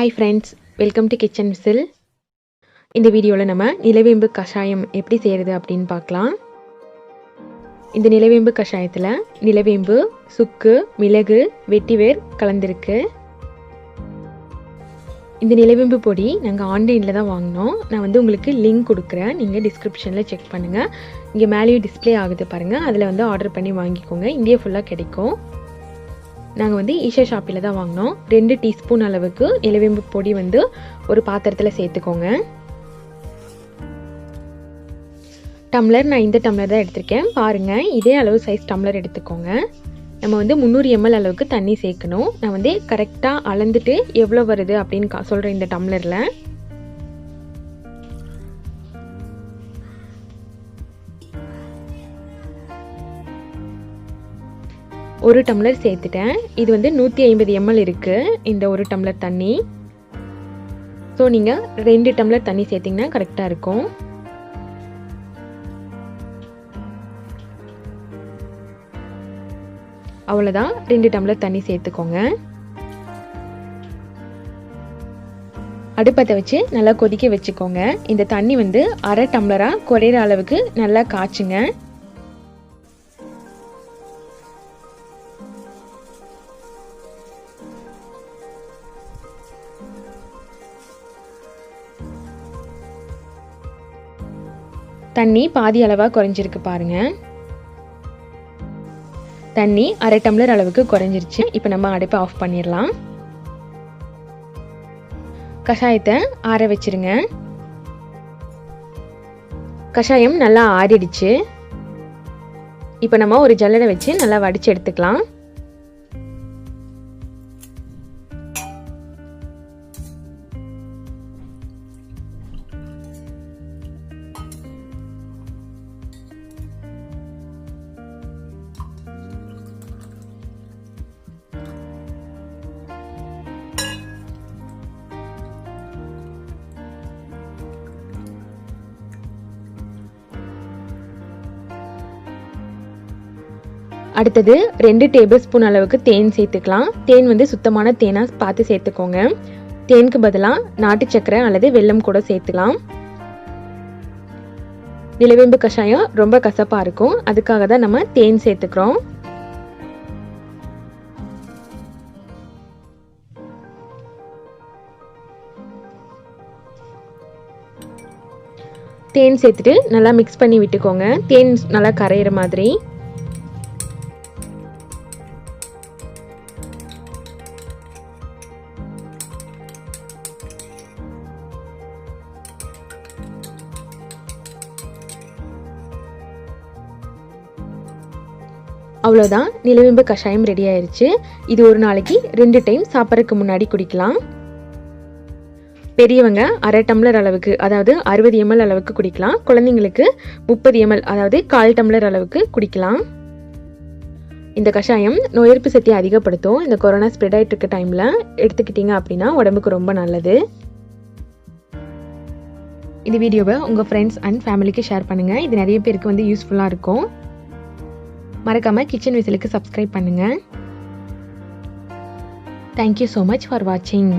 Hi friends, welcome to Kitchen Whistle. இந்த வீடியோவில் நம்ம நிலவேம்பு கஷாயம் எப்படி செய்கிறது அப்படின்னு பார்க்கலாம். இந்த நிலவேம்பு கஷாயத்தில் நிலவேம்பு, சுக்கு, மிளகு, வெட்டிவேர் கலந்துருக்கு. இந்த நிலவேம்பு பொடி நாங்கள் ஆன்லைனில் தான் வாங்கினோம். நான் உங்களுக்கு லிங்க் கொடுக்குறேன், நீங்கள் டிஸ்கிரிப்ஷனில் செக் பண்ணுங்கள். இங்கே மேலேயும் டிஸ்பிளே ஆகுது பாருங்கள், அதில் ஆர்டர் பண்ணி வாங்கிக்கோங்க. இந்தியா ஃபுல்லாக கிடைக்கும். நாங்கள் ஈஷா ஷாப்பில் தான் வாங்கினோம். 2 டீஸ்பூன் அளவுக்கு நிலவேம்பு பொடி ஒரு பாத்திரத்தில் சேர்த்துக்கோங்க. டம்ளர் நான் இந்த டம்ளர் தான் எடுத்திருக்கேன். பாருங்கள், இதே அளவு சைஸ் டம்ளர் எடுத்துக்கோங்க. நம்ம 300 ml அளவுக்கு தண்ணி சேர்க்கணும். நான் கரெக்டாக அளந்துட்டு எவ்வளோ வருது அப்படின்னு சொல்கிறேன். இந்த டம்ளரில் ஒரு டம்ளர் சேர்த்துட்டேன். இது 150 ml இருக்குது இந்த ஒரு டம்ளர் தண்ணி. ஸோ நீங்கள் 2 டம்ளர் தண்ணி சேர்த்திங்கன்னா கரெக்டாக இருக்கும். அவ்வளோதான், 2 டம்ளர் தண்ணி சேர்த்துக்கோங்க. அடுப்பத்தை வச்சு நல்லா கொதிக்க வச்சுக்கோங்க. இந்த தண்ணி அரை டம்ளராக குறையிற அளவுக்கு நல்லா காய்ச்சுங்க. தண்ணி பாதி அளவாக குறைஞ்சிருக்கு பாருங்க. தண்ணி அரை டம்ளர் அளவுக்கு குறைஞ்சிருச்சு. இப்போ நம்ம அடுப்பை ஆஃப் பண்ணிடலாம். கஷாயத்தை ஆற வச்சிருங்க. கஷாயம் நல்லா ஆறிடுச்சு. இப்போ நம்ம ஒரு ஜல்லடை வச்சு நல்லா வடிச்சு எடுத்துக்கலாம். அடுத்தது 2 டேபிள்ஸ்பூன் அளவுக்கு தேன் சேர்த்துக்கலாம். தேன் சுத்தமான தேனாக பார்த்து சேர்த்துக்கோங்க. தேனுக்கு பதிலாக நாட்டு சக்கரை அல்லது வெல்லம் கூட சேர்த்துக்கலாம். நிலவேம்பு கஷாயம் ரொம்ப கசப்பாக இருக்கும், அதுக்காக தான் நம்ம தேன் சேர்த்துக்கிறோம். தேன் சேர்த்துட்டு நல்லா மிக்ஸ் பண்ணி விட்டுக்கோங்க. தேன் நல்லா கரையிற மாதிரி. அவ்வளோதான், நிலவேம்பு கஷாயம் ரெடி ஆயிடுச்சு. இது ஒரு நாளைக்கு 2 டைம் சாப்பிட்றதுக்கு முன்னாடி குடிக்கலாம். பெரியவங்க அரை டம்ளர் அளவுக்கு, அதாவது 60 ml அளவுக்கு குடிக்கலாம். குழந்தைங்களுக்கு 30 ml, அதாவது 1/4 டம்ளர் அளவுக்கு குடிக்கலாம். இந்த கஷாயம் நோய் எதிர்ப்பு சக்தியை அதிகப்படுத்தும். இந்த கொரோனா ஸ்ப்ரெட் ஆகிட்டு இருக்க டைமில் எடுத்துக்கிட்டீங்க அப்படின்னா உடம்புக்கு ரொம்ப நல்லது. இந்த வீடியோவை உங்கள் ஃப்ரெண்ட்ஸ் அண்ட் ஃபேமிலிக்கு ஷேர் பண்ணுங்கள். இது நிறைய பேருக்கு யூஸ்ஃபுல்லாக இருக்கும். மறக்காமல் கிச்சன் விசிலுக்கு சப்ஸ்கிரைப் பண்ணுங்கள். தேங்க்யூ ஸோ மச் ஃபார் வாட்சிங்.